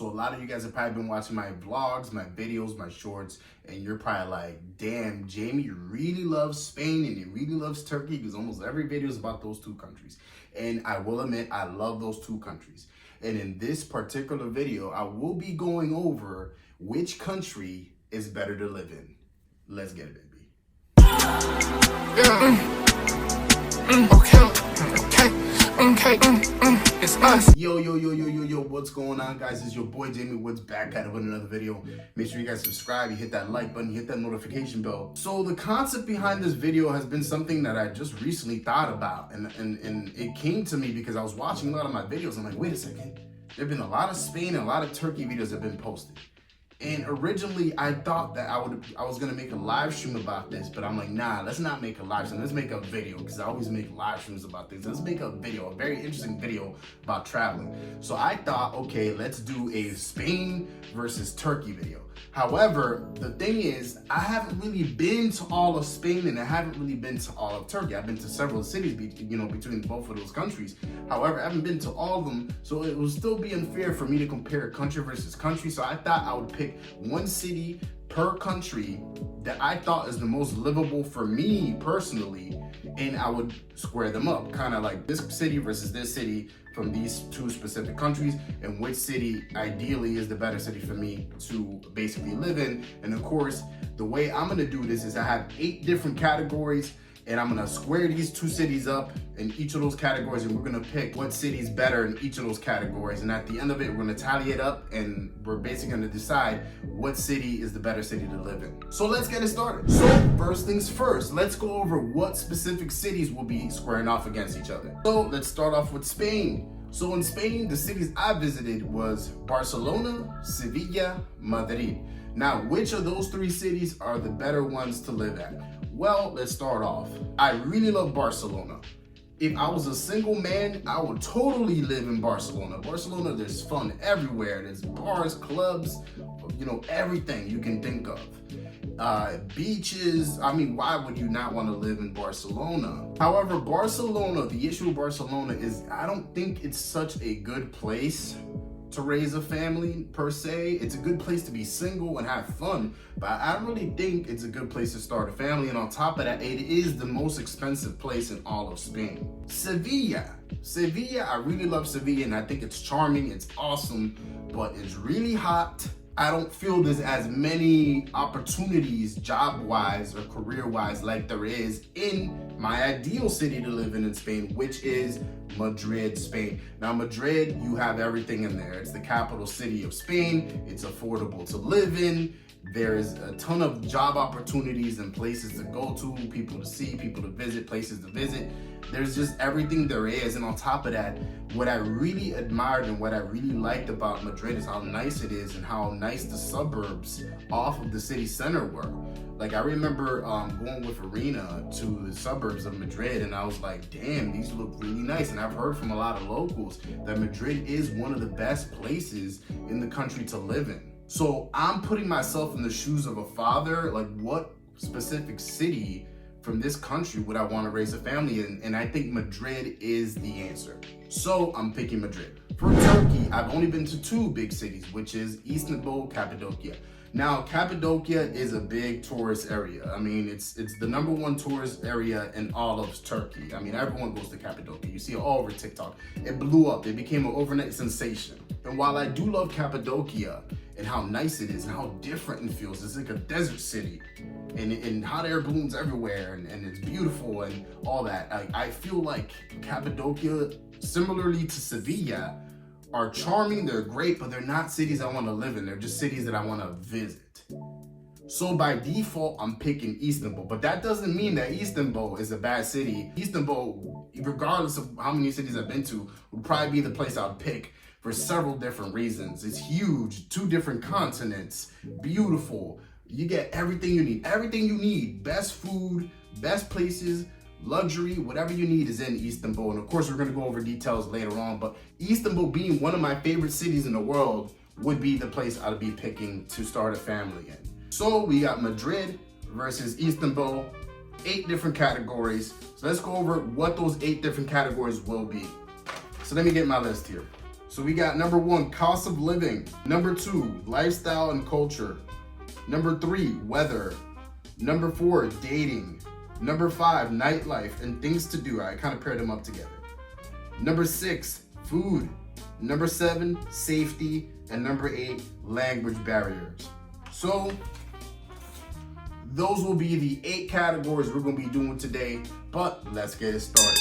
So a lot of you guys have probably been watching my vlogs, my videos, my shorts, and you're probably like, damn, Jamie really loves Spain and he really loves Turkey, because almost every video is about those two countries. And I will admit, I love those two countries. And in this particular video, I will be going over which country is better to live in. Let's get it, baby. Okay. It's us. Yo, what's going on, guys? It's your boy Jaime Woods back at it with another video. Make sure you guys subscribe, you hit that like button, you hit that notification bell. So the concept behind this video has been something that I just recently thought about, and it came to me because I was watching a lot of my videos. I'm like, wait a second, there have been a lot of Spain and a lot of Turkey videos that have been posted. And originally I thought that I was gonna make a live stream about this, but I'm like, nah, let's not make a live stream. Let's make a video, because I always make live streams about things. Let's make a video, a very interesting video about traveling. So I thought, okay, let's do a Spain versus Turkey video. However, the thing is, I haven't really been to all of Spain and I haven't really been to all of Turkey. I've been to several cities, between both of those countries. However, I haven't been to all of them, so it would still be unfair for me to compare country versus country. So I thought I would pick one city per country that I thought is the most livable for me personally, and I would square them up, kind of like this city versus this city from these two specific countries, and which city ideally is the better city for me to basically live in. And of course, the way I'm gonna do this is I have 8 different categories, and I'm gonna square these 2 cities up in each of those categories, and we're gonna pick what city's better in each of those categories. And at the end of it, we're gonna tally it up, and we're basically gonna decide what city is the better city to live in. So let's get it started. So first things first, let's go over what specific cities will be squaring off against each other. So let's start off with Spain. So in Spain, the cities I visited was Barcelona, Sevilla, Madrid. Now, which of those 3 cities are the better ones to live at? Well, let's start off. I really love Barcelona. If I was a single man, I would totally live in Barcelona. Barcelona, there's fun everywhere. There's bars, clubs, everything you can think of. Beaches. I mean, why would you not want to live in Barcelona? However, Barcelona, the issue with Barcelona is I don't think it's such a good place to raise a family per se. It's a good place to be single and have fun, but I don't really think it's a good place to start a family. And on top of that, it is the most expensive place in all of Spain. Sevilla, I really love Sevilla, and I think it's charming, it's awesome, but it's really hot. I don't feel there's as many opportunities job-wise or career-wise like there is in my ideal city to live in Spain, which is Madrid, Spain. Now, Madrid, you have everything in there. It's the capital city of Spain. It's affordable to live in. There's a ton of job opportunities and places to go to, people to see, people to visit, places to visit. There's just everything there is. And on top of that, what I really admired and what I really liked about Madrid is how nice it is and how nice the suburbs off of the city center were. Like, I remember going with Arena to the suburbs of Madrid, and I was like, damn, these look really nice. And I've heard from a lot of locals that Madrid is one of the best places in the country to live in. So I'm putting myself in the shoes of a father, like what specific city from this country would I want to raise a family in? And I think Madrid is the answer. So I'm picking Madrid. For Turkey, I've only been to 2 big cities, which is Istanbul, Cappadocia. Now, Cappadocia is a big tourist area. I mean, it's the #1 tourist area in all of Turkey. I mean, everyone goes to Cappadocia. You see it all over TikTok. It blew up. It became an overnight sensation. And while I do love Cappadocia and how nice it is and how different it feels, it's like a desert city and hot air balloons everywhere and it's beautiful and all that. I feel like Cappadocia, similarly to Sevilla, are charming, they're great, but they're not cities I want to live in. They're just cities that I want to visit. So by default, I'm picking Istanbul, but that doesn't mean that Istanbul is a bad city. Istanbul, regardless of how many cities I've been to, would probably be the place I'd pick for several different reasons. It's huge, 2 different continents, beautiful. You get everything you need. Best food, best places, luxury, whatever you need is in Istanbul. And of course, we're gonna go over details later on, but Istanbul, being one of my favorite cities in the world, would be the place I'd be picking to start a family in. So we got Madrid versus Istanbul, 8 different categories. So let's go over what those 8 different categories will be. So let me get my list here. So we got number 1, cost of living. Number 2, lifestyle and culture. Number 3, weather. Number 4, dating. Number 5, nightlife and things to do. I kind of paired them up together. Number 6, food. Number 7, safety. And number 8, language barriers. So those will be the 8 categories we're going to be doing today, but let's get it started.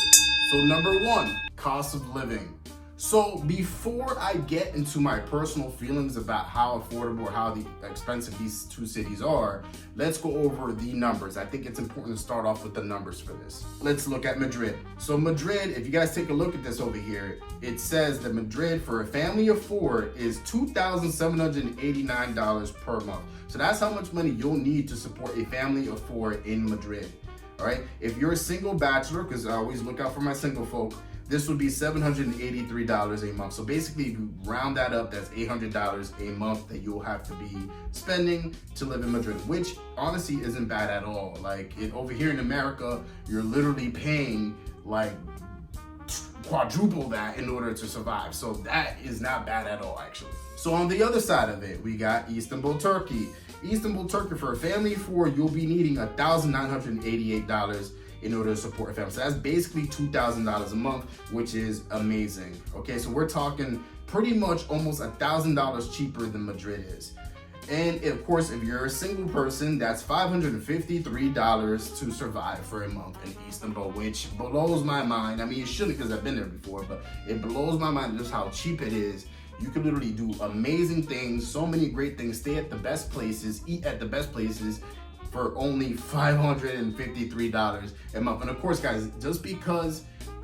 So number 1, cost of living. So before I get into my personal feelings about how affordable or how expensive these 2 cities are, let's go over the numbers. I think it's important to start off with the numbers for this. Let's look at Madrid. So Madrid, if you guys take a look at this over here, it says that Madrid for a family of 4 is $2,789 per month. So that's how much money you'll need to support a family of 4 in Madrid. All right. If you're a single bachelor, because I always look out for my single folk, this would be $783 a month. So basically, if you round that up, that's $800 a month that you'll have to be spending to live in Madrid, which honestly isn't bad at all. Like over here in America, you're literally paying like quadruple that in order to survive. So that is not bad at all, actually. So on the other side of it, we got Istanbul, Turkey. Istanbul, Turkey, for a family of 4, you'll be needing $1,988 in order to support a family. So that's basically $2,000 a month, which is amazing. Okay, so we're talking pretty much almost $1,000 cheaper than Madrid is. And of course, if you're a single person, that's $553 to survive for a month in Istanbul, which blows my mind. I mean, it shouldn't, because I've been there before, but it blows my mind just how cheap it is. You can literally do amazing things, so many great things, stay at the best places, eat at the best places, for only $553 a month. And of course, guys, just because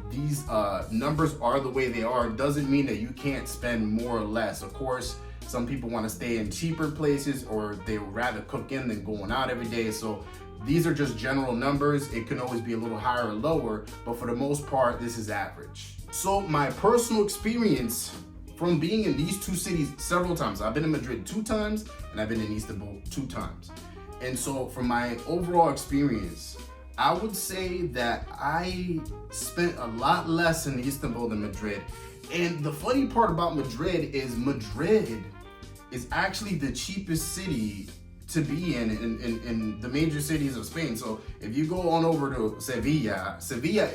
these numbers are the way they are doesn't mean that you can't spend more or less. Of course, some people want to stay in cheaper places, or they would rather cook in than going out every day. So these are just general numbers. It can always be a little higher or lower, but for the most part, this is average. So my personal experience from being in these 2 cities several times, I've been in Madrid 2 times and I've been in Istanbul 2 times. And so from my overall experience, I would say that I spent a lot less in Istanbul than Madrid. And the funny part about Madrid is actually the cheapest city to be in the major cities of Spain. So if you go on over to Sevilla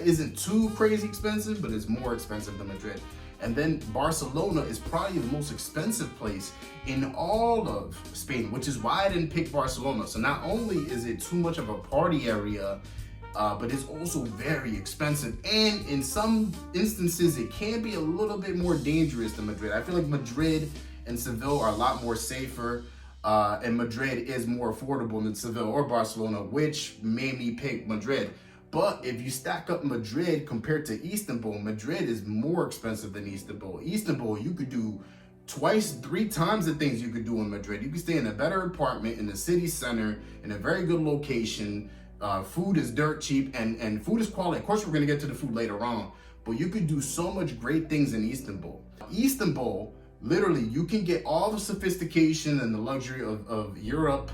isn't too crazy expensive, but it's more expensive than Madrid. And then Barcelona is probably the most expensive place in all of Spain, which is why I didn't pick Barcelona. So not only is it too much of a party area, but it's also very expensive. And in some instances, it can be a little bit more dangerous than Madrid. I feel like Madrid and Seville are a lot more safer, and Madrid is more affordable than Seville or Barcelona, which made me pick Madrid. But if you stack up Madrid compared to Istanbul, Madrid is more expensive than Istanbul. Istanbul, you could do 2, 3 times the things you could do in Madrid. You could stay in a better apartment in the city center, in a very good location. Food is dirt cheap, and food is quality. Of course, we're gonna get to the food later on, but you could do so much great things in Istanbul. Istanbul, literally, you can get all the sophistication and the luxury of Europe,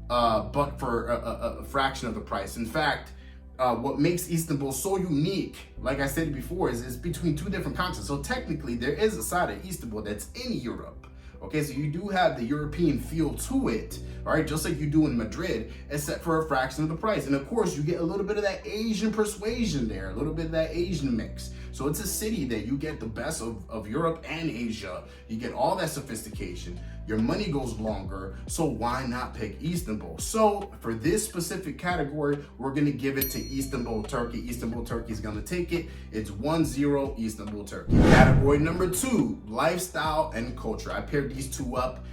but for a fraction of the price. In fact, what makes Istanbul so unique, like I said before, is it's between 2 different continents. So technically, there is a side of Istanbul that's in Europe. Okay, so you do have the European feel to it, all right, just like you do in Madrid, except for a fraction of the price. And of course, you get a little bit of that Asian persuasion there, a little bit of that Asian mix. So it's a city that you get the best of Europe and Asia. You get all that sophistication. Your money goes longer, so why not pick Istanbul? So for this specific category, we're gonna give it to Istanbul, Turkey. Istanbul, Turkey is gonna take it. It's 1-0 Istanbul, Turkey. Category number 2, lifestyle and culture. I paired these 2 up.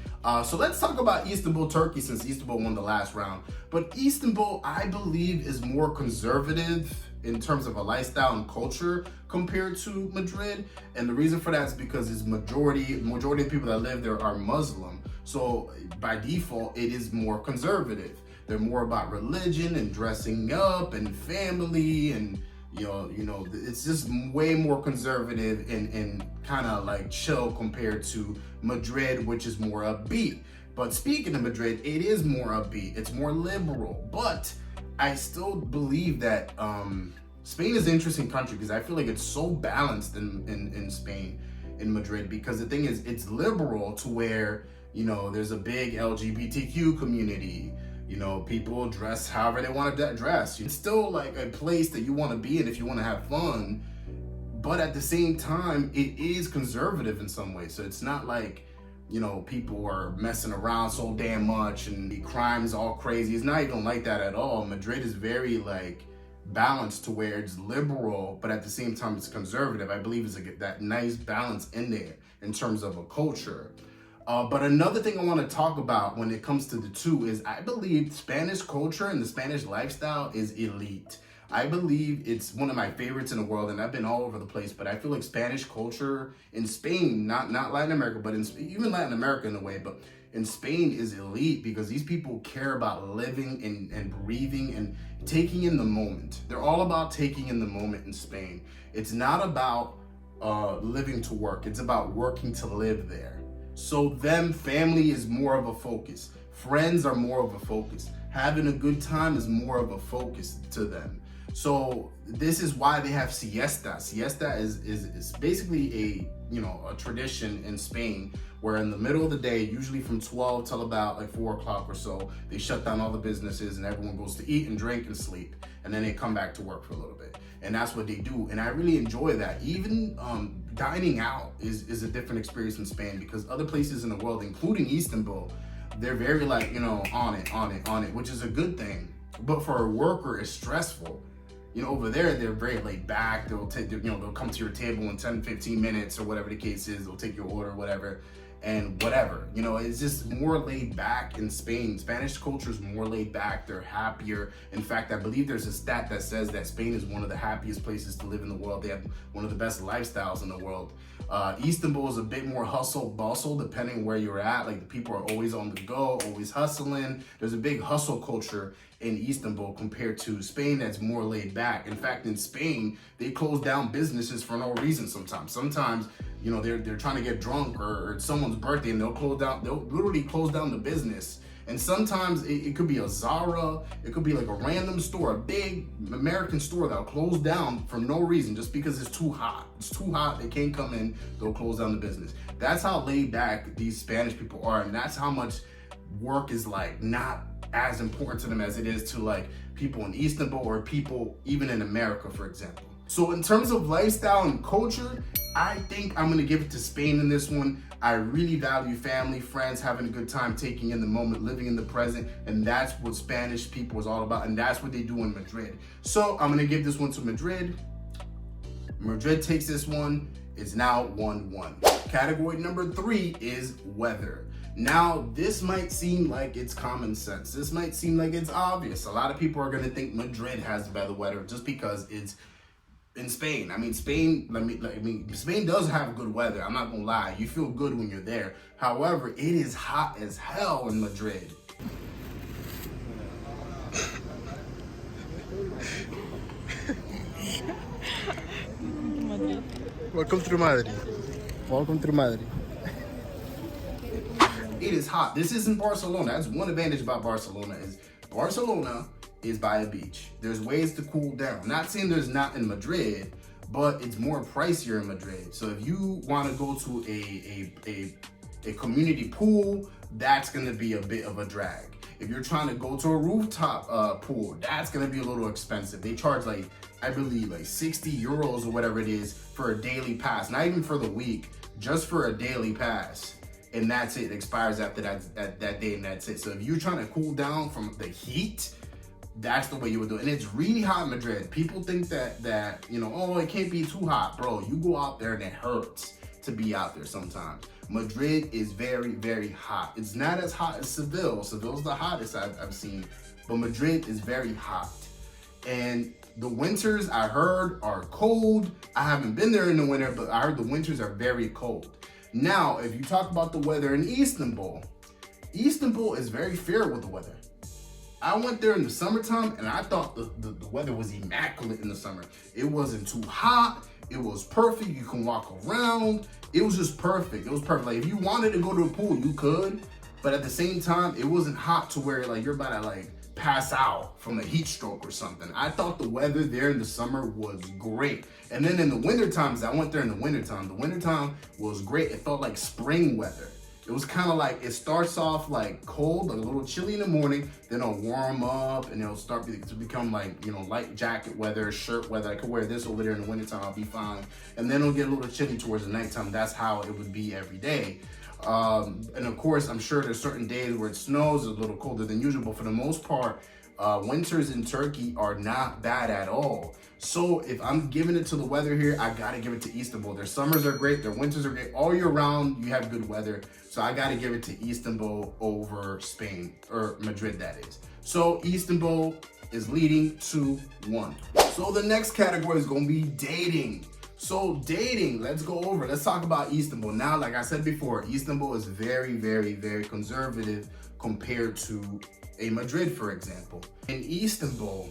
So let's talk about Istanbul, Turkey, since Istanbul won the last round. But Istanbul, I believe, is more conservative in terms of a lifestyle and culture compared to Madrid. And the reason for that is because it's majority of people that live there are Muslim. So by default, it is more conservative. They're more about religion and dressing up and family, and you know, it's just way more conservative and kind of like chill compared to Madrid, which is more upbeat. But speaking of Madrid, it is more upbeat. It's more liberal, but I still believe that Spain is an interesting country because I feel like it's so balanced in Spain. in Madrid, because the thing is, it's liberal to where, there's a big LGBTQ community. People dress however they want to dress. It's still like a place that you want to be in if you want to have fun, but at the same time, it is conservative in some ways. So it's not like, people are messing around so damn much and the crime's all crazy. It's not even like that at all. Madrid is very like balanced to where it's liberal, but at the same time it's conservative. I believe it's that nice balance in there in terms of a culture. But another thing I want to talk about when it comes to the two is I believe Spanish culture and the Spanish lifestyle is elite. I believe it's one of my favorites in the world, and I've been all over the place, but I feel like Spanish culture in Spain, not Latin America, but even Latin America in a way, but in Spain is elite because these people care about living and breathing and taking in the moment. They're all about taking in the moment in Spain. It's not about living to work. It's about working to live there. So family is more of a focus. Friends are more of a focus. Having a good time is more of a focus to them. So this is why they have siesta. Siesta is basically a tradition in Spain where in the middle of the day, usually from 12 till about like 4 o'clock or so, they shut down all the businesses and everyone goes to eat and drink and sleep. And then they come back to work for a little bit. And that's what they do. And I really enjoy that. Even dining out is a different experience in Spain because other places in the world, including Istanbul, they're very like, on it, which is a good thing. But for a worker, it's stressful. Over there, they're very laid back. They'll come to your table in 10, 15 minutes or whatever the case is. They'll take your order, whatever. And whatever, it's just more laid back in Spain. Spanish culture is more laid back. They're happier. In fact, I believe there's a stat that says that Spain is one of the happiest places to live in the world. They have one of the best lifestyles in the world. Istanbul is a bit more hustle bustle depending where you're at. Like the people are always on the go, always hustling. There's a big hustle culture in Istanbul compared to Spain that's more laid back. In fact, in Spain, they close down businesses for no reason sometimes. Sometimes, they're trying to get drunk or it's someone's birthday and they'll literally close down the business. And sometimes it could be a Zara, it could be like a random store, a big American store that'll close down for no reason just because it's too hot. It's too hot, they can't come in, they'll close down the business. That's how laid back these Spanish people are, and that's how much work is like not as important to them as it is to like people in Istanbul or people even in America, for example. So in terms of lifestyle and culture, I think I'm gonna give it to Spain in this one. I really value family, friends, having a good time, taking in the moment, living in the present, and that's what Spanish people is all about, and that's what they do in Madrid. So I'm gonna give this one to Madrid. Madrid takes this one. It's now 1-1. Category number 3 is weather. Now, this might seem like it's common sense. This might seem like it's obvious. A lot of people are gonna think Madrid has better weather just because it's in Spain. Spain does have good weather. I'm not gonna lie. You feel good when you're there. However, it is hot as hell in Madrid. Welcome to Madrid. Welcome to Madrid. It is hot. This isn't Barcelona. That's one advantage about Barcelona is by a beach. There's ways to cool down. I'm not saying there's not in Madrid, but it's more pricier in Madrid. So if you want to go to a community pool, that's going to be a bit of a drag. If you're trying to go to a rooftop pool, that's going to be a little expensive. They charge like, I believe like 60 euros or whatever it is for a daily pass. Not even for the week, just for a daily pass. And that's it. It expires after that day and that's it. So if you're trying to cool down from the heat, that's the way you would do it. And it's really hot in Madrid. People think that oh, it can't be too hot. Bro, you go out there and it hurts to be out there sometimes. Madrid is very, very hot. It's not as hot as Seville. Seville's the hottest I've seen, but Madrid is very hot. And the winters, I heard, are cold. I haven't been there in the winter, but I heard the winters are very cold. Now, if you talk about the weather in Istanbul is very fair with the weather. I went there in the summertime and I thought the weather was immaculate in the summer. It wasn't too hot. It was perfect. You can walk around. It was just perfect. It was perfect. Like if you wanted to go to a pool, you could, but at the same time, it wasn't hot to where like you're about to like pass out from a heat stroke or something. I thought the weather there in the summer was great. And then in the winter times, I went there in the wintertime was great. It felt like spring weather. It was kind of like, it starts off like cold, like a little chilly in the morning, then it'll warm up and it'll start to become like, you know, light jacket weather, shirt weather. I could wear this over there in the wintertime, I'll be fine. And then it'll get a little chilly towards the nighttime. That's how it would be every day. And of course, I'm sure there's certain days where it snows a little colder than usual, but for the most part, winters in Turkey are not bad at all. So if I'm giving it to the weather here, I gotta give it to Istanbul. Their summers are great, their winters are great. All year round, you have good weather. So I gotta give it to Istanbul over Spain, or Madrid that is. So Istanbul is leading 2-1. So the next category is gonna be dating. So dating, let's talk about Istanbul. Now, like I said before, Istanbul is very, very, very conservative compared to a Madrid, for example. In Istanbul,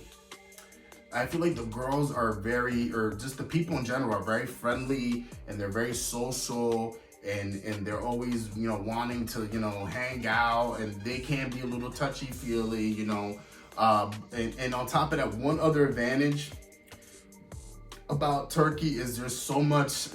I feel like the girls are or just the people in general are very friendly, and they're very social, and they're always, you know, wanting to, you know, hang out, and they can be a little touchy-feely, you know. And on top of that, one other advantage about Turkey is there's so much,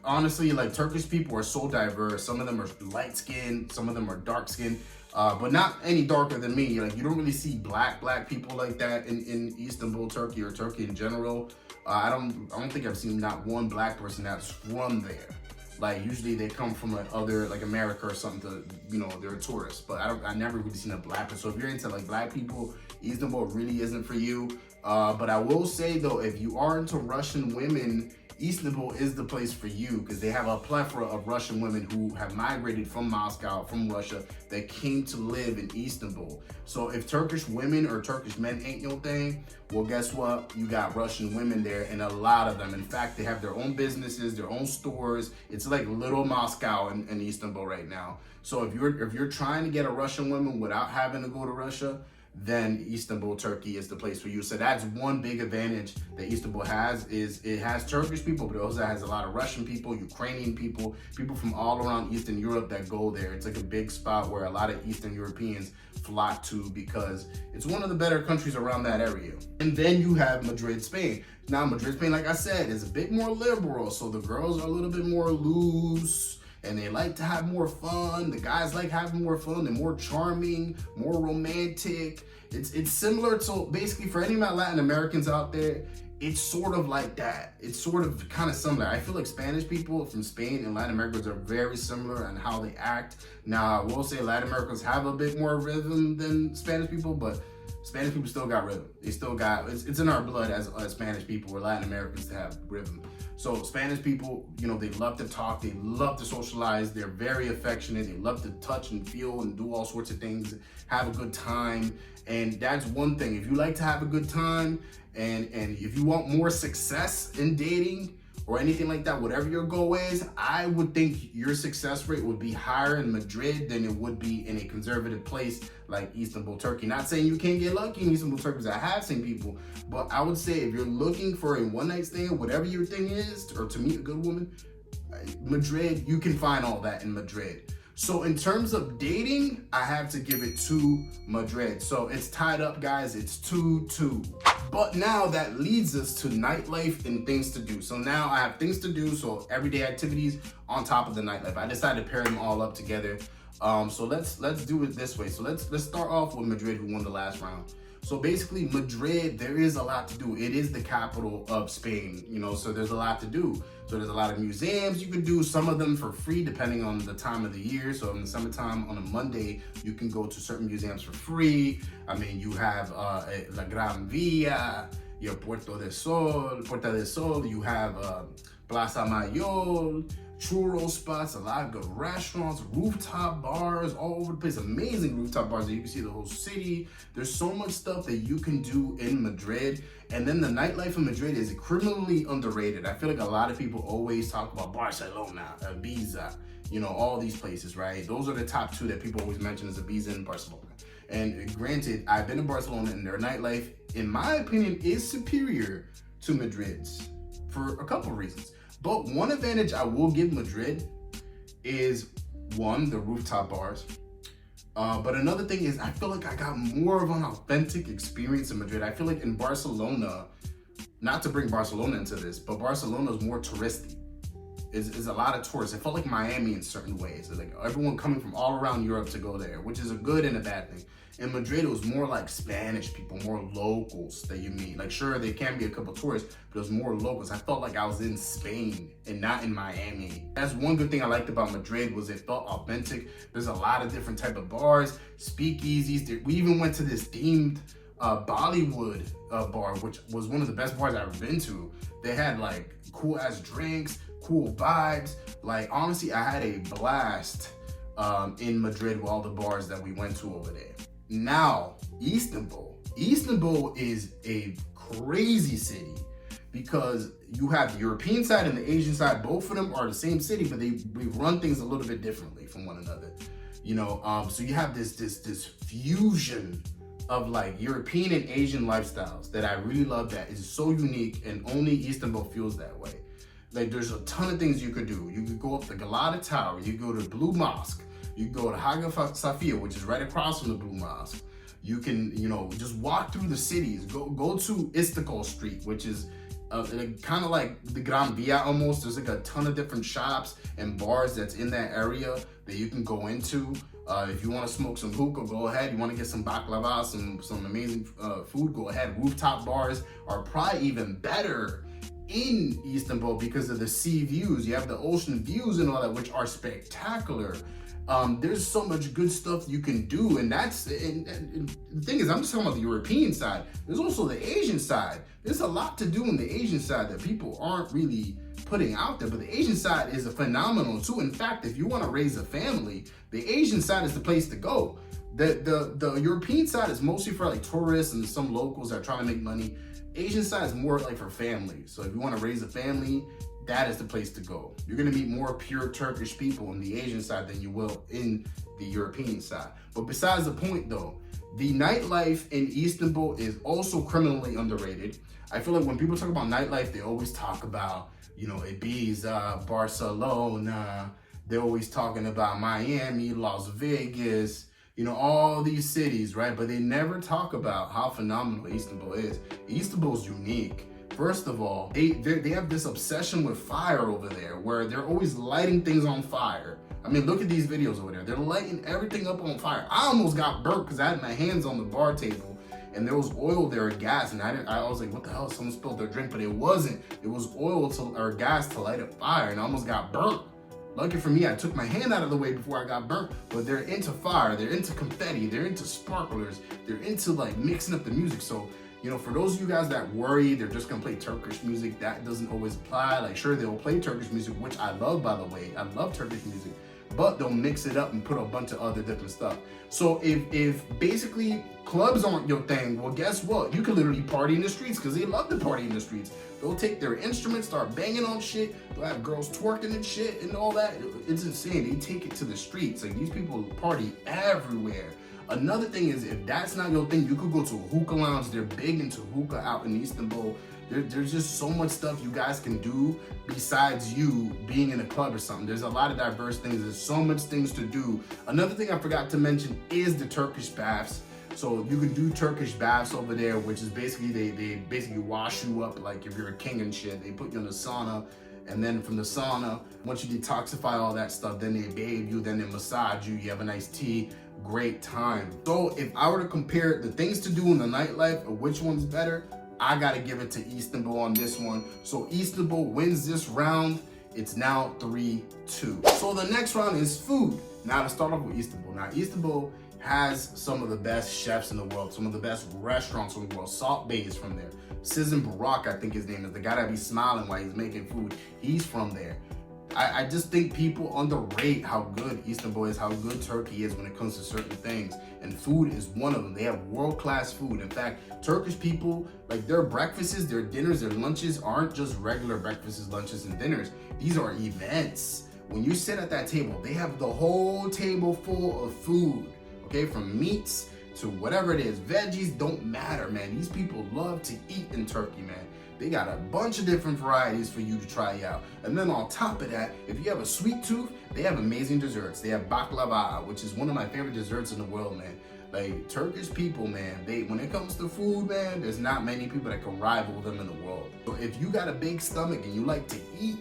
honestly, like Turkish people are so diverse. Some of them are light skinned, some of them are dark skinned, but not any darker than me. Like, you don't really see black people like that in Istanbul, Turkey, or Turkey in general. I don't think I've seen not one black person that's from there. Like, usually they come from like other, like America or something, to, you know, they're tourists, but I never really seen a black person. So if you're into like black people, Istanbul really isn't for you. But I will say though, if you are into Russian women, Istanbul is the place for you, because they have a plethora of Russian women who have migrated from Moscow, from Russia, that came to live in Istanbul. So if Turkish women or Turkish men ain't your thing, well, guess what? You got Russian women there, and a lot of them. In fact, they have their own businesses, their own stores. It's like little Moscow in Istanbul right now. So if you're trying to get a Russian woman without having to go to Russia, then Istanbul, Turkey is the place for you. So that's one big advantage that Istanbul has, is it has Turkish people, but it also has a lot of Russian people, Ukrainian people, people from all around Eastern Europe that go there. It's like a big spot where a lot of Eastern Europeans flock to, because it's one of the better countries around that area. And then you have Madrid, Spain. Now, Madrid, Spain, like I said, is a bit more liberal, so the girls are a little bit more loose, and they like to have more fun. The guys like having more fun. They're more charming, more romantic. It's similar to, basically, for any of my Latin Americans out there, it's sort of like that. It's sort of kind of similar. I feel like Spanish people from Spain and Latin Americans are very similar in how they act. Now, I will say Latin Americans have a bit more rhythm than Spanish people, but Spanish people still got rhythm. They still got, it's in our blood as Spanish people or Latin Americans to have rhythm. So Spanish people, you know, they love to talk, they love to socialize, they're very affectionate, they love to touch and feel and do all sorts of things, have a good time. And that's one thing. If you like to have a good time, and if you want more success in dating or anything like that, whatever your goal is, I would think your success rate would be higher in Madrid than it would be in a conservative place like Istanbul, Turkey. Not saying you can't get lucky in Istanbul, Turkey, because I have seen people, but I would say if you're looking for a one-night stand, whatever your thing is, or to meet a good woman, Madrid, you can find all that in Madrid. So in terms of dating, I have to give it to Madrid. So it's tied up, guys. It's 2-2. But now that leads us to nightlife and things to do. So now I have things to do, so everyday activities on top of the nightlife. I decided to pair them all up together. So let's do it this way. So let's start off with Madrid, who won the last round. So basically, Madrid, there is a lot to do. It is the capital of Spain, you know, so there's a lot to do. So there's a lot of museums you can do, some of them for free, depending on the time of the year. So in the summertime, on a Monday, you can go to certain museums for free. I mean, you have La Gran Via, your Puerta del Sol, you have Plaza Mayor, churro spots, a lot of good restaurants, rooftop bars all over the place, amazing rooftop bars that you can see the whole city. There's so much stuff that you can do in Madrid. And then the nightlife in Madrid is criminally underrated. I feel like a lot of people always talk about Barcelona, Ibiza, you know, all these places, right? Those are the top two that people always mention, is Ibiza and Barcelona. And granted, I've been to Barcelona, and their nightlife, in my opinion, is superior to Madrid's for a couple of reasons. But one advantage I will give Madrid is, one, the rooftop bars. But another thing is, I feel like I got more of an authentic experience in Madrid. I feel like in Barcelona, not to bring Barcelona into this, but Barcelona is more touristy. Is a lot of tourists. It felt like Miami in certain ways. It's like everyone coming from all around Europe to go there, which is a good and a bad thing. In Madrid, it was more like Spanish people, more locals that you meet. Like, sure, there can be a couple tourists, but it was more locals. I felt like I was in Spain and not in Miami. That's one good thing I liked about Madrid, was it felt authentic. There's a lot of different type of bars, speakeasies. We even went to this themed Bollywood bar, which was one of the best bars I've ever been to. They had like cool ass drinks, cool vibes. Like, honestly, I had a blast in Madrid with all the bars that we went to over there. Now, Istanbul. Istanbul is a crazy city because you have the European side and the Asian side. Both of them are the same city, but we run things a little bit differently from one another. You know, so you have this fusion of like European and Asian lifestyles that I really love, that is so unique, and only Istanbul feels that way. Like, there's a ton of things you could do. You could go up the Galata Tower, you go to Blue Mosque, you go to Hagia Sophia, which is right across from the Blue Mosque. You can, you know, just walk through the cities. Go to Istanbul Street, which is kind of like the Gran Via almost. There's like a ton of different shops and bars that's in that area that you can go into. If you want to smoke some hookah, go ahead. You want to get some baklava, some amazing food, go ahead. Rooftop bars are probably even better in Istanbul because of the sea views. You have the ocean views and all that, which are spectacular. There's so much good stuff you can do, and and the thing is, I'm just talking about the European side. There's also the Asian side. There's a lot to do in the Asian side that people aren't really putting out there, but the Asian side is a phenomenal too. In fact, if you want to raise a family, the Asian side is the place to go. The European side is mostly for like tourists and some locals that are trying to make money. Asian side is more like for families. So if you want to raise a family, that is the place to go. You're gonna meet more pure Turkish people in the Asian side than you will in the European side. But besides the point though, the nightlife in Istanbul is also criminally underrated. I feel like when people talk about nightlife, they always talk about, you know, Ibiza, Barcelona. They're always talking about Miami, Las Vegas, you know, all these cities, right? But they never talk about how phenomenal Istanbul is. Istanbul is unique. First of all, they have this obsession with fire over there, where they're always lighting things on fire. I mean, look at these videos over there. They're lighting everything up on fire. I almost got burnt because I had my hands on the bar table and there was oil there, gas, and I was like, what the hell? Someone spilled their drink, but it wasn't. It was oil or gas to light a fire, and I almost got burnt. Lucky for me, I took my hand out of the way before I got burnt. But they're into fire, they're into confetti, they're into sparklers, they're into like mixing up the music. So, you know, for those of you guys that worry they're just gonna play Turkish music, that doesn't always apply. Like, sure, they'll play Turkish music, which I love, by the way. I love Turkish music, but they'll mix it up and put a bunch of other different stuff. So if basically clubs aren't your thing, well, guess what? You can literally party in the streets, because they love to party in the streets. They'll take their instruments, start banging on shit. They'll have girls twerking and shit and all that. It's insane. They take it to the streets. Like, these people party everywhere. Another thing is, if that's not your thing, you could go to a hookah lounge. They're big into hookah out in Istanbul. There's just so much stuff you guys can do besides you being in a club or something. There's a lot of diverse things. There's so much things to do. Another thing I forgot to mention is the Turkish baths. So you can do Turkish baths over there, which is basically, they basically wash you up like if you're a king and shit. They put you in the sauna, and then from the sauna, once you detoxify all that stuff, then they bathe you, then they massage you, you have a nice tea, great time. So if I were to compare the things to do in the nightlife or which one's better, I gotta give it to Istanbul on this one. So Istanbul wins this round. It's now 3-2. So the next round is food. Now to start off with Istanbul. Now Istanbul has some of the best chefs in the world, some of the best restaurants in the world. Salt Bay is from there. Sizin Barak, I think his name is, the guy that be smiling while he's making food. He's from there. I just think people underrate how good Istanbul is, how good Turkey is when it comes to certain things. And food is one of them. They have world-class food. In fact, Turkish people, like their breakfasts, their dinners, their lunches aren't just regular breakfasts, lunches, and dinners. These are events. When you sit at that table, they have the whole table full of food, okay? From meats to whatever it is. Veggies don't matter, man. These people love to eat in Turkey, man. They got a bunch of different varieties for you to try out. And then on top of that, if you have a sweet tooth, They have amazing desserts. They have baklava, which is one of my favorite desserts in the world, man. Like, Turkish people, man, when it comes to food, man, there's not many people that can rival them in the world. So if you got a big stomach and you like to eat,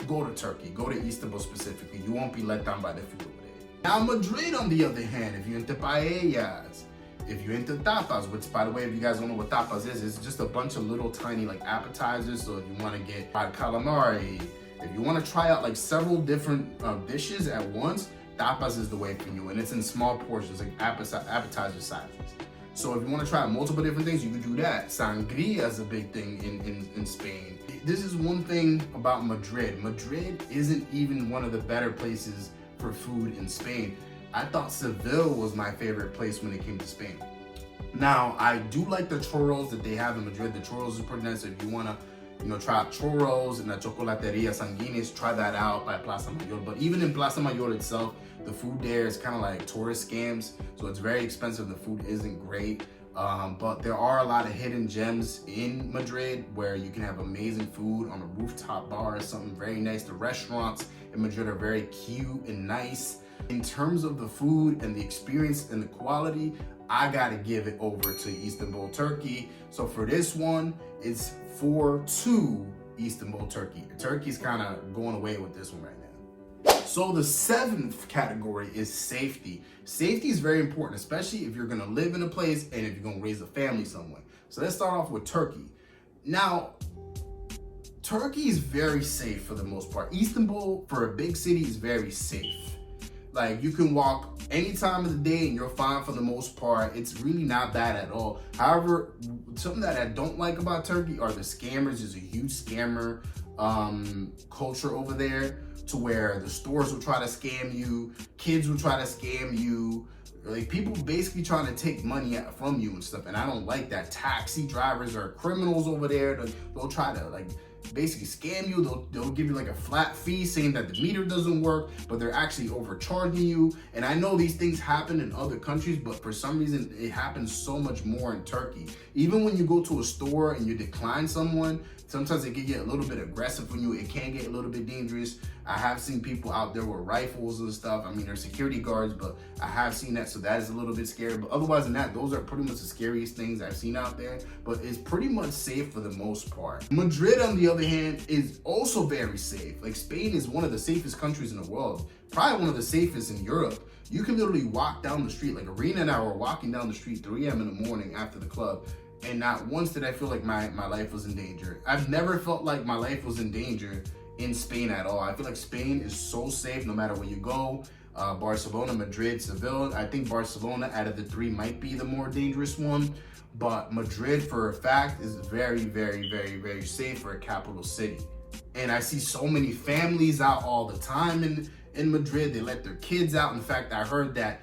go to Turkey. Go to Istanbul specifically. You won't be let down by the food over there. Now, Madrid, on the other hand, if you're into paellas, if you're into tapas, which, by the way, if you guys don't know what tapas is, it's just a bunch of little tiny like appetizers. So if you want to get fried calamari, if you want to try out like several different dishes at once, tapas is the way for you, and it's in small portions, like appetizer sizes. So if you want to try multiple different things, you can do that. Sangria is a big thing in Spain. This is one thing about Madrid. Madrid isn't even one of the better places for food in Spain. I thought Seville was my favorite place when it came to Spain. Now, I do like the churros that they have in Madrid. The churros are pretty nice. If you want to try out churros and the chocolateria sanguines, try that out by Plaza Mayor. But even in Plaza Mayor itself, the food there is kind of like tourist scams, so it's very expensive. The food isn't great, but there are a lot of hidden gems in Madrid where you can have amazing food on a rooftop bar or something very nice. The restaurants in Madrid are very cute and nice. In terms of the food and the experience and the quality, I gotta give it over to Istanbul, Turkey. So for this one, it's 4-2 Istanbul, Turkey. Turkey's kind of going away with this one right now. So the 7th category is safety. Safety is very important, especially if you're gonna live in a place and if you're gonna raise a family somewhere. So let's start off with Turkey. Now, Turkey is very safe for the most part. Istanbul, for a big city, is very safe. Like, you can walk any time of the day and you're fine for the most part. It's really not bad at all. However, something that I don't like about Turkey are the scammers. There's a huge scammer culture over there, to where the stores will try to scam you, kids will try to scam you, like people basically trying to take money from you and stuff, and I don't like that. Taxi drivers are criminals over there. They'll try to like basically scam you. They'll give you like a flat fee saying that the meter doesn't work, but they're actually overcharging you. And I know these things happen in other countries, but for some reason it happens so much more in Turkey. Even when you go to a store and you decline someone, sometimes it can get a little bit aggressive for you. It can get a little bit dangerous. I have seen people out there with rifles and stuff. I mean, they're security guards, but I have seen that, so that is a little bit scary. But otherwise than that, those are pretty much the scariest things I've seen out there, but it's pretty much safe for the most part. Madrid, on the other hand, is also very safe. Like, Spain is one of the safest countries in the world, probably one of the safest in Europe. You can literally walk down the street, like Arena and I were walking down the street 3 a.m. in the morning after the club, and not once did I feel like my life was in danger. I've never felt like my life was in danger in Spain at all. I feel like Spain is so safe no matter where you go. Barcelona, Madrid, Seville. I think Barcelona out of the 3 might be the more dangerous one, but Madrid for a fact is very, very, very, very safe for a capital city. And I see so many families out all the time in Madrid. They let their kids out. In fact, I heard that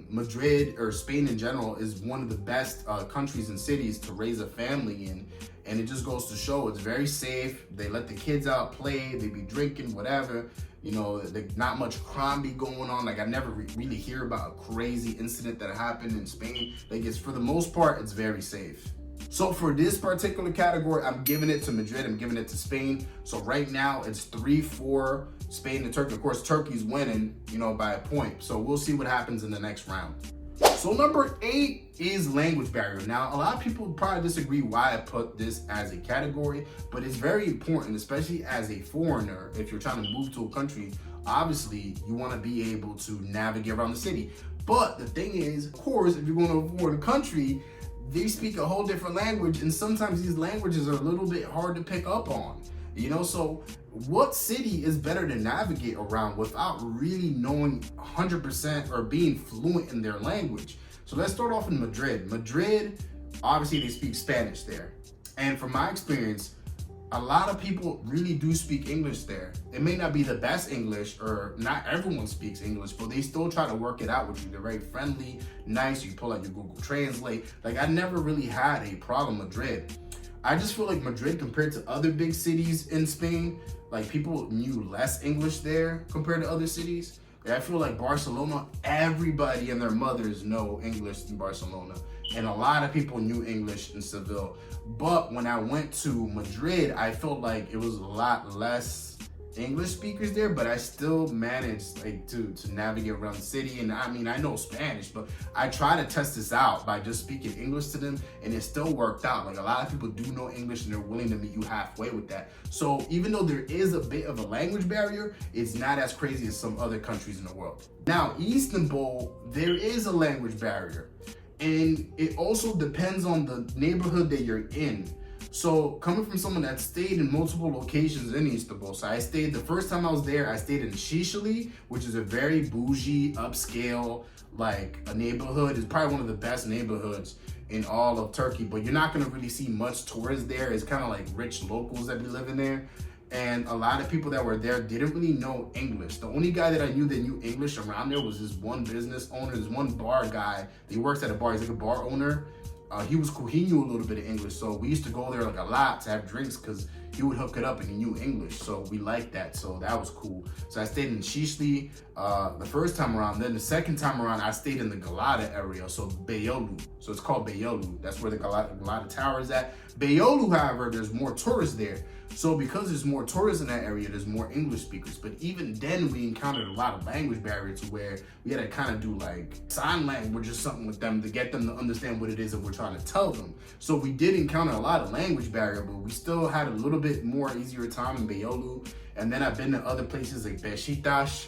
Madrid, or Spain in general, is one of the best countries and cities to raise a family in. And it just goes to show it's very safe. They let the kids out play, they be drinking, whatever. You know, not much crime be going on. Like, I never really hear about a crazy incident that happened in Spain. Like, it's, for the most part, it's very safe. So for this particular category, I'm giving it to Madrid, I'm giving it to Spain. So right now it's 3-4 Spain and Turkey. Of course, Turkey's winning, by a point. So we'll see what happens in the next round. So number 8 is language barrier. Now, a lot of people probably disagree why I put this as a category, but it's very important, especially as a foreigner. If you're trying to move to a country, obviously you want to be able to navigate around the city. But the thing is, of course, if you're going to a foreign country, they speak a whole different language, and sometimes these languages are a little bit hard to pick up on. So what city is better to navigate around without really knowing 100% or being fluent in their language? So let's start off in Madrid. Madrid, obviously they speak Spanish there. And from my experience, a lot of people really do speak English there. It may not be the best English, or not everyone speaks English, but they still try to work it out with you. They're very friendly, nice. You pull out your Google Translate. Like, I never really had a problem with Madrid. I just feel like Madrid, compared to other big cities in Spain, like, people knew less English there compared to other cities. Like, I feel like Barcelona, everybody and their mothers know English in Barcelona. And a lot of people knew English in Seville. But when I went to Madrid, I felt like it was a lot less English speakers there, but I still managed like to navigate around the city. And I mean, I know Spanish, but I try to test this out by just speaking English to them, and it still worked out. Like a lot of people do know English and they're willing to meet you halfway with that. So even though there is a bit of a language barrier, it's not as crazy as some other countries in the world. Now, Istanbul, there is a language barrier, and it also depends on the neighborhood that you're in. So coming from someone that stayed in multiple locations in Istanbul, so the first time I was there, I stayed in Şişli, which is a very bougie, upscale, like a neighborhood. It's probably one of the best neighborhoods in all of Turkey, but you're not gonna really see much tourists there. It's kind of like rich locals that be living there. And a lot of people that were there didn't really know English. The only guy that I knew that knew English around there was this one business owner, this one bar guy. He works at a bar, he's like a bar owner. He was cool, he knew a little bit of English, so we used to go there like a lot to have drinks because he would hook it up and he knew English, so we liked that, so that was cool. So I stayed in Şişli the first time around. Then the second time around, I stayed in the Galata area, so Beyoğlu. So it's called Beyoğlu. That's where the Galata Tower is at. Beyoğlu, however, there's more tourists there. So because there's more tourists in that area, there's more English speakers. But even then, we encountered a lot of language barriers to where we had to kind of do like sign language or something with them to get them to understand what it is that we're trying to tell them. So we did encounter a lot of language barrier, but we still had a little bit more easier time in Beyoğlu. And then I've been to other places like Beşiktaş,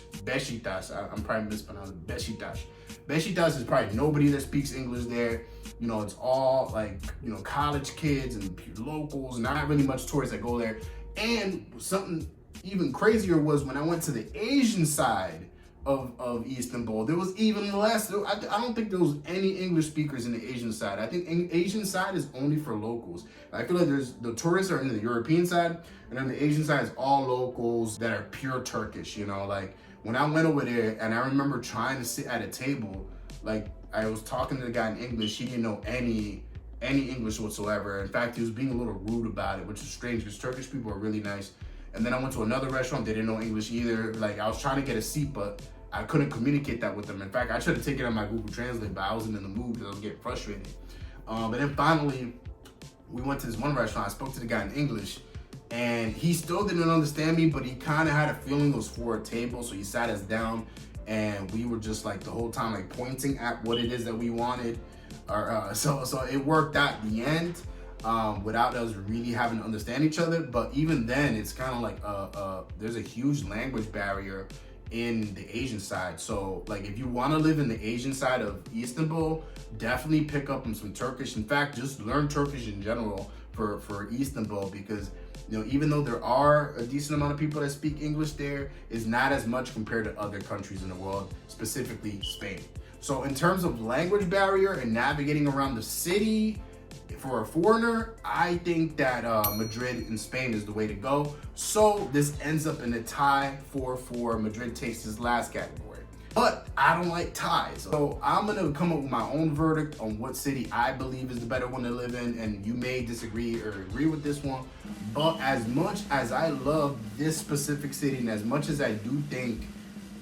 I'm probably mispronouncing Beşiktaş. Beşiktaş is probably nobody that speaks English there. You know, it's all like, you know, college kids and locals, not really much tourists that go there. And something even crazier was when I went to the Asian side of Istanbul, there was even less. I don't think there was any English speakers in the Asian side. I think Asian side is only for locals. I feel like the tourists are in the European side, and then the Asian side is all locals that are pure Turkish, you know, like when I went over there and I remember trying to sit at a table, like I was talking to the guy in English, he didn't know any English whatsoever. In fact, he was being a little rude about it, which is strange because Turkish people are really nice. And then I went to another restaurant, they didn't know English either. Like I was trying to get a seat, but I couldn't communicate that with them. In fact, I tried to take it on my Google Translate, but I wasn't in the mood because I was getting frustrated. But then finally, we went to this one restaurant, I spoke to the guy in English, and he still didn't understand me, but he kind of had a feeling it was for a table, so he sat us down, and we were just like the whole time like pointing at what it is that we wanted. So it worked out at the end without us really having to understand each other. But even then, it's kind of like there's a huge language barrier in the Asian side. So like if you want to live in the Asian side of Istanbul, definitely pick up on some Turkish. In fact, just learn Turkish in general for Istanbul, because you know, even though there are a decent amount of people that speak English there, it's not as much compared to other countries in the world, specifically Spain. So in terms of language barrier and navigating around the city for a foreigner, I think that Madrid in Spain is the way to go. So this ends up in a tie 4-4. Madrid takes this last category. But I don't like ties. So I'm gonna come up with my own verdict on what city I believe is the better one to live in, and you may disagree or agree with this one. But as much as I love this specific city, and as much as I do think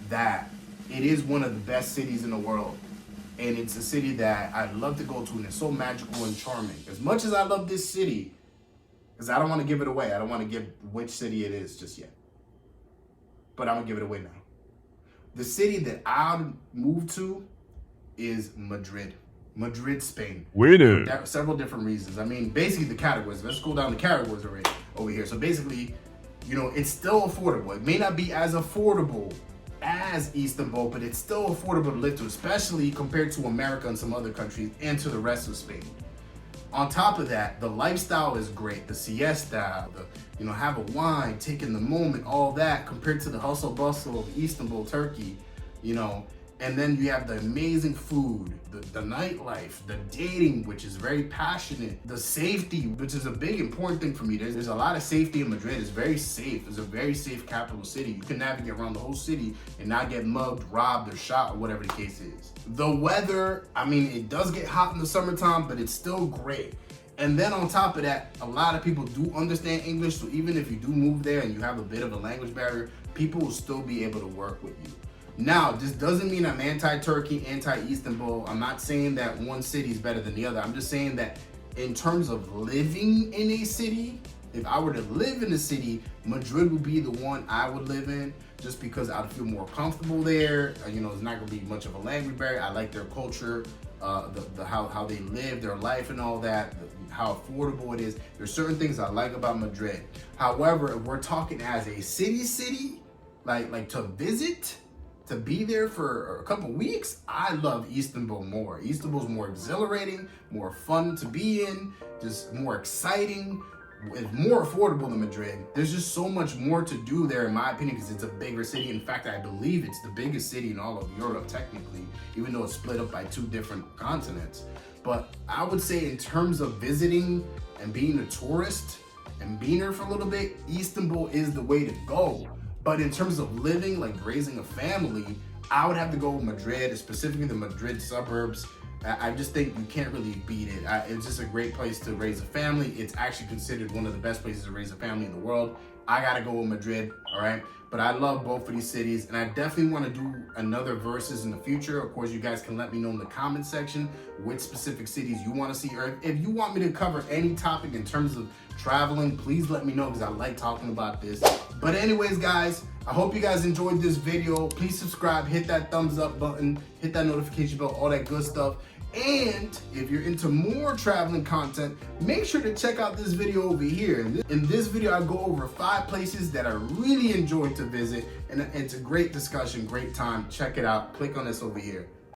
that it is one of the best cities in the world, and it's a city that I'd love to go to, and it's so magical and charming. As much as I love this city, because I don't want to give it away. I don't want to give which city it is just yet. But I'm going to give it away now. The city that I'll move to is Madrid. Madrid, Spain. Winner. For several different reasons. I mean, basically the categories. Let's go down the categories already over here. So basically, you know, it's still affordable. It may not be as affordable as Istanbul, but it's still affordable to live to, especially compared to America and some other countries and to the rest of Spain. On top of that, the lifestyle is great. The siesta, have a wine, taking the moment, all that compared to the hustle bustle of Istanbul, Turkey, and then you have the amazing food, the nightlife, the dating, which is very passionate, the safety, which is a big important thing for me. There's a lot of safety in Madrid. It's very safe. It's a very safe capital city. You can navigate around the whole city and not get mugged, robbed, or shot, or whatever the case is. The weather, I mean, it does get hot in the summertime, but it's still great. And then on top of that, a lot of people do understand English, so even if you do move there and you have a bit of a language barrier, people will still be able to work with you. Now, this doesn't mean I'm anti-Turkey, anti-Istanbul. I'm not saying that one city is better than the other. I'm just saying that in terms of living in a city, if I were to live in the city, Madrid would be the one I would live in, just because I'd feel more comfortable there. You know, it's not gonna be much of a language barrier. I like their culture, how they live their life and all that, how affordable it is. There's certain things I like about Madrid. However, if we're talking as a city, like to visit, to be there for a couple weeks, I love Istanbul more. Istanbul's more exhilarating, more fun to be in, just more exciting. It's more affordable than Madrid. There's just so much more to do there, in my opinion, because it's a bigger city. In fact, I believe it's the biggest city in all of Europe, technically, even though it's split up by 2 different continents. But I would say in terms of visiting and being a tourist and being there for a little bit, Istanbul is the way to go. But in terms of living, like raising a family, I would have to go with Madrid, specifically the Madrid suburbs. I just think you can't really beat it. It's just a great place to raise a family. It's actually considered one of the best places to raise a family in the world. I gotta go with Madrid, all right? But I love both of these cities, and I definitely want to do another versus in the future. Of course, you guys can let me know in the comment section which specific cities you want to see, or if you want me to cover any topic in terms of traveling, please let me know, because I like talking about this. But anyways, guys, I hope you guys enjoyed this video. Please subscribe, hit that thumbs up button, hit that notification bell, all that good stuff. And if you're into more traveling content, make sure to check out this video over here. In this video, I go over 5 places that I really enjoyed to visit, and it's a great discussion, great time. Check it out. Click on this over here.